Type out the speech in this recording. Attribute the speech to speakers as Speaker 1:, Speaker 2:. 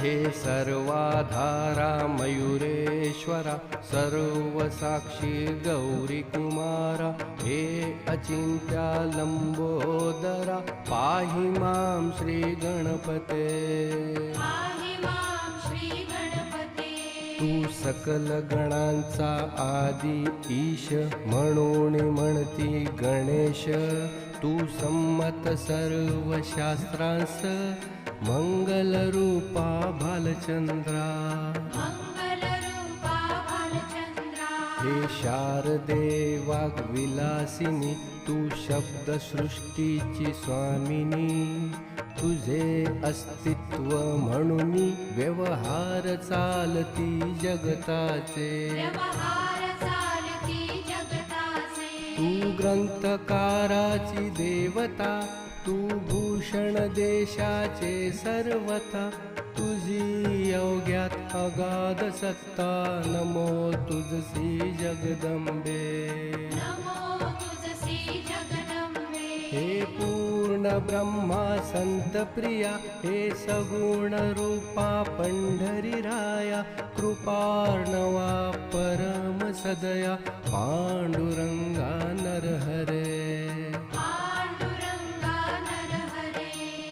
Speaker 1: हे सर्वाधारा मयुरेश्वरा सर्वसाक्षी गौरी कुमारा हे अचिंत्या लंबोदरा पाहि मां श्री गणपते तू सकल गणांचा आदी ईश म्हणून म्हणती गणेश तू संमत सर्व शास्त्रांस मंगल रूपा भालचंद्रा हे शारदे वाग्विलासिनी तू शब्द सृष्टीची स्वामिनी तुझे अस्तित्व म्हणून व्यवहार चालती जगताचे तू ग्रंथकाराची देवता तू भूषण देशाचे सर्वता तुझी अवघ्यात अगाध सत्ता नमो तुझसी जगदंबे हे पूर्ण ब्रह्मा संत प्रिया हे सगुण रूपा पंढरी राया कृपार्णवा परम सदया पांडुरंगा नरहरे